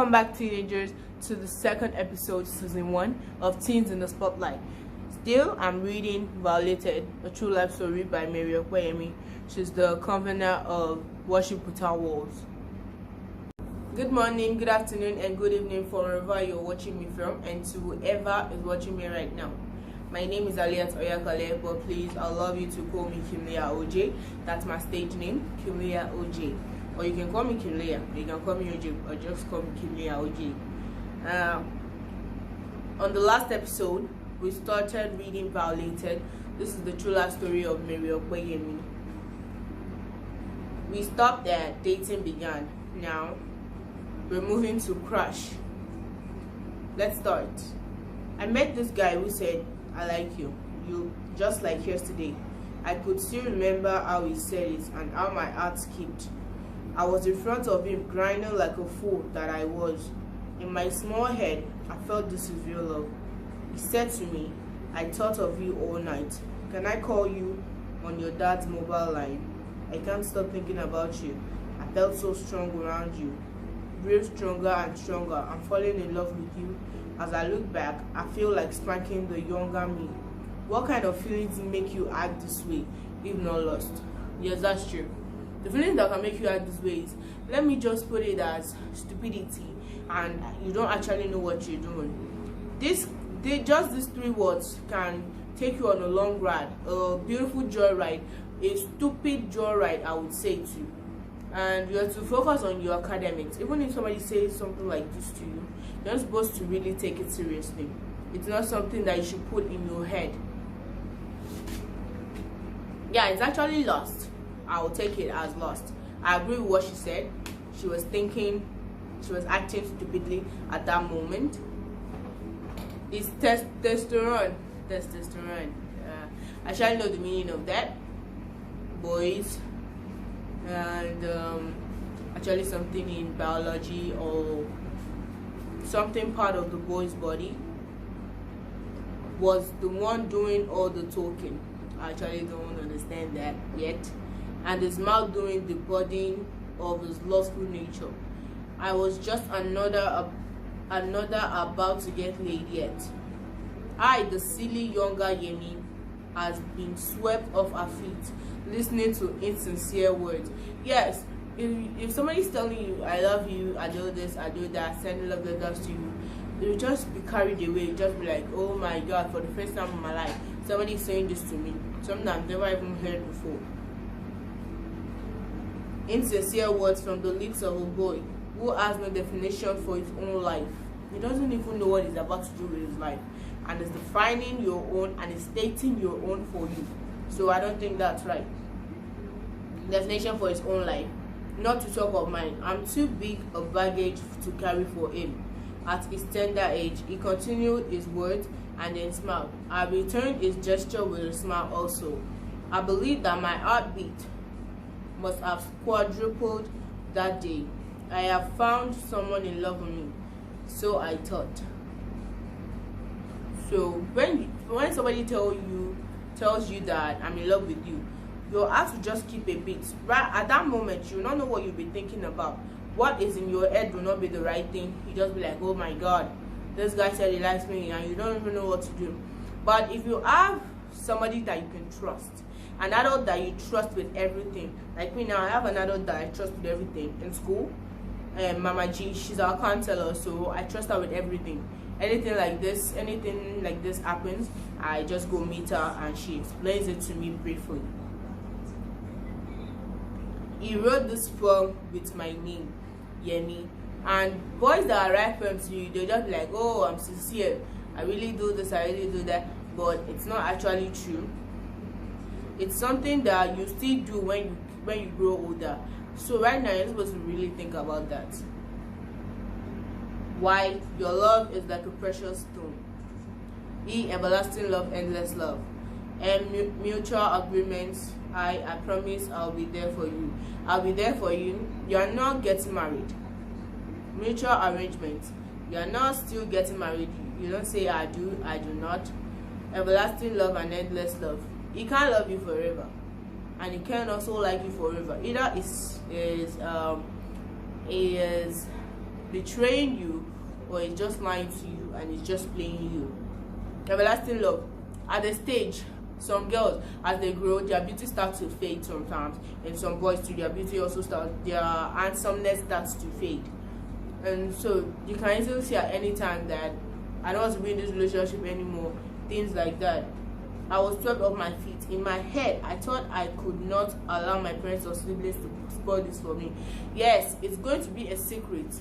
Welcome back, teenagers, to the second episode, season 1 of Teens in the Spotlight. Still, I'm reading Violated, a true life story by Mary Okweyemi. She's the convener of Worship Without Walls. Good morning, good afternoon, and good evening from wherever you're watching me from, and to whoever is watching me right now. My name is Aliat Oyakale, but please, I'd love you to call me Kimlia OJ. That's my stage name, Kimlia OJ. Or you can call me Kimlia, you can call me OJ, or just call me Kimlia OJ. On the last episode, we started reading Violated. This is the true life story of Mary Okweyemi. We stopped there, dating began. Now, we're moving to crush. Let's start. I met this guy who said, "I like you. You just like yesterday." I could still remember how he said it and how my heart skipped. I was in front of him, grinding like a fool that I was. In my small head, I felt this is real love. He said to me, "I thought of you all night. Can I call you on your dad's mobile line? I can't stop thinking about you. I felt so strong around you. Grew stronger and stronger. I'm falling in love with you. As I look back, I feel like spanking the younger me." What kind of feelings make you act this way, if not lost? Yes, that's true. The feeling that can make you act this way is, let me just put it as stupidity, and you don't actually know what you're doing. These 3 words can take you on a long ride, a beautiful joyride, a stupid joyride, I would say too. And you have to focus on your academics. Even if somebody says something like this to you, you're not supposed to really take it seriously. It's not something that you should put in your head. Yeah, it's actually lost. I will take it as lost. I agree with what she said. She was acting stupidly at that moment. It's testosterone. I shall know the meaning of that. Boys. And actually something in biology or something part of the boy's body was the one doing all the talking. I actually don't understand that yet. And his mouth doing the budding of his lustful nature. I was just another about to get laid yet. I, the silly younger Yemi, has been swept off her feet, listening to insincere words. Yes, if somebody's telling you, "I love you, I do this, I do that," sending love letters to you, you'll just be carried away. You'll just be like, "Oh my God, for the first time in my life, somebody's saying this to me. Something I've never even heard before." Insincere words from the lips of a boy who has no definition for his own life. He doesn't even know what he's about to do with his life, and is defining your own and is stating your own for you. So I don't think that's right. Definition for his own life, not to talk of mine. I'm too big a baggage to carry for him. At his tender age, he continued his words and then smiled. I returned his gesture with a smile also. I believe that my heartbeat must have quadrupled that day. I have found someone in love with me, so I thought. So when somebody tells you that I'm in love with you, you have to just keep a beat. Right at that moment, you will not know what you'll be thinking about. What is in your head will not be the right thing. You just be like, "Oh my God, this guy said he likes me," and you don't even know what to do. But if you have somebody that you can trust, an adult that you trust with everything, like me now, I have an adult that I trust with everything in school. Mama G, she's our counselor, so I trust her with everything. Anything like this happens, I just go meet her and she explains it to me briefly. He wrote this poem with my name, Yemi. And boys that are right from you, they'll just be like, "Oh, I'm sincere. I really do this, I really do that." But it's not actually true. It's something that you still do when you grow older. So right now, you're supposed to really think about that. Why? Your love is like a precious stone. E, everlasting love, endless love. And mutual agreements. I promise I'll be there for you. I'll be there for you. You are not getting married. Mutual arrangements. You are not still getting married. You don't say "I do, I do not." Everlasting love and endless love. He can't love you forever, and he can also like you forever. Either is betraying you, or is just lying to you and is just playing you. Everlasting love. At the stage, some girls, as they grow, their beauty starts to fade sometimes, and some boys too, their beauty also their handsomeness starts to fade. And so you can easily see at any time that I don't want to be in this relationship anymore, things like that. I was swept off my feet. In my head, I thought I could not allow my parents or siblings to spoil this for me. Yes, it's going to be a secret,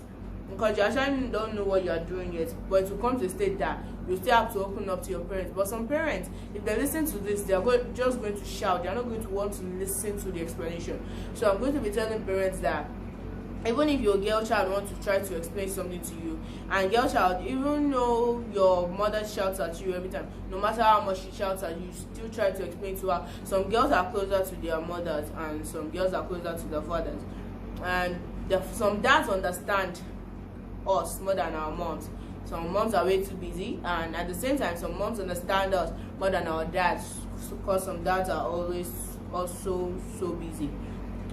because you actually don't know what you are doing yet, but it will come to a state that you still have to open up to your parents. But some parents, if they listen to this, they are just going to shout. They are not going to want to listen to the explanation. So I'm going to be telling parents that even if your girl child wants to try to explain something to you, and girl child, even though your mother shouts at you every time, no matter how much she shouts at you, you still try to explain to her. Some girls are closer to their mothers, and some girls are closer to their fathers, and some dads understand us more than our moms. Some moms are way too busy, and at the same time, some moms understand us more than our dads, because some dads are always also so busy.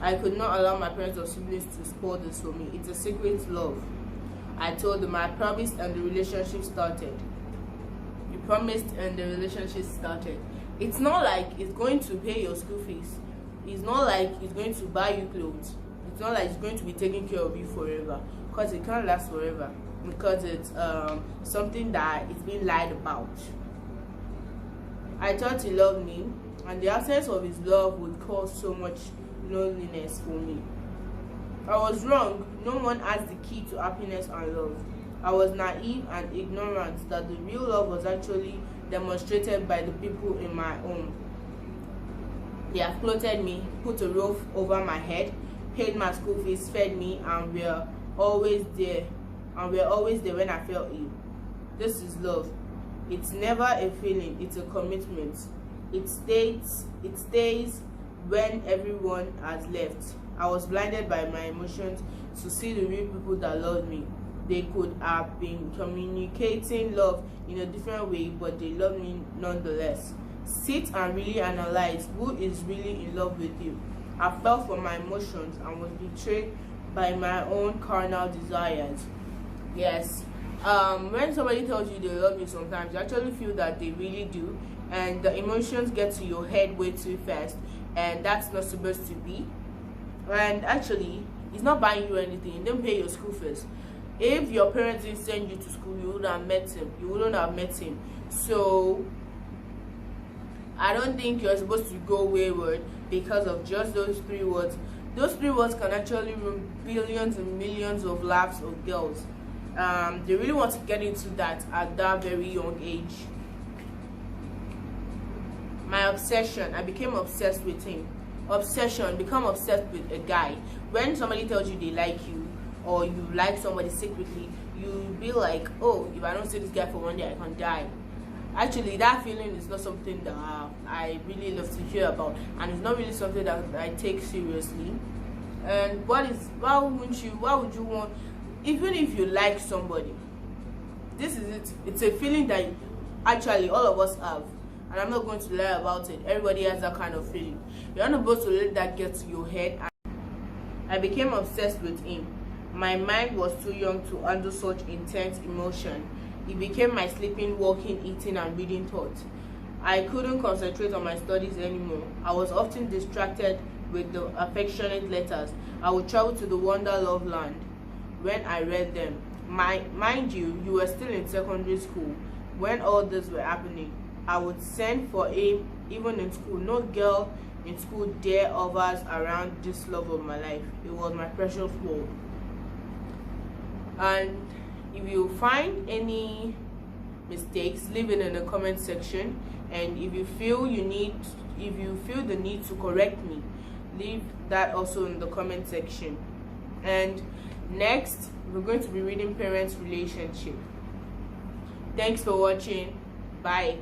I could not allow my parents or siblings to spoil this for me. It's a secret love. I told them, I promised, and the relationship started. You promised and the relationship started. It's not like it's going to pay your school fees. It's not like it's going to buy you clothes. It's not like it's going to be taking care of you forever, because it can't last forever, because it's something that is being lied about. I thought he loved me, and the absence of his love would cause so much loneliness for me. I was wrong. No one has the key to happiness and love. I was naive and ignorant that the real love was actually demonstrated by the people in my home. They have clothed me, put a roof over my head, paid my school fees, fed me, and were always there. When I felt ill. This is love. It's never a feeling, it's a commitment. It stays when everyone has left. I was blinded by my emotions to see the real people that loved me. They could have been communicating love in a different way, but they loved me nonetheless. Sit and really analyze who is really in love with you. I fell for my emotions and was betrayed by my own carnal desires. Yes, when somebody tells you they love you, sometimes you actually feel that they really do, and the emotions get to your head way too fast, and that's not supposed to be. And actually, it's not buying you anything. You didn't pay your school fees. If your parents didn't send you to school, you wouldn't have met him. So I don't think you're supposed to go wayward because of just those 3 words. Those 3 words can actually ruin billions and millions of lives of girls. They really want to get into that at that very young age. My obsession. I became obsessed with him. Obsession. Become obsessed with a guy. When somebody tells you they like you, or you like somebody secretly, you be like, oh, if I don't see this guy for one day, I can die. Actually, that feeling is not something that I really love to hear about, and it's not really something that I take seriously. And why would you want, even if you like somebody, this is it. It's a feeling that actually all of us have, and I'm not going to lie about it. Everybody has that kind of feeling. You're not supposed to let that get to your head. I became obsessed with him. My mind was too young to handle such intense emotion. He became my sleeping, walking, eating, and reading thoughts. I couldn't concentrate on my studies anymore. I was often distracted with the affectionate letters. I would travel to the Wonder Love Land when I read them. Mind you, you were still in secondary school when all this were happening. I would send for him even in school. No girl in school dare hovers around this love of my life. It was my precious world. And if you find any mistakes, leave it in the comment section. And if you feel the need to correct me, leave that also in the comment section. And next, we're going to be reading parents' relationship. Thanks for watching. Bye.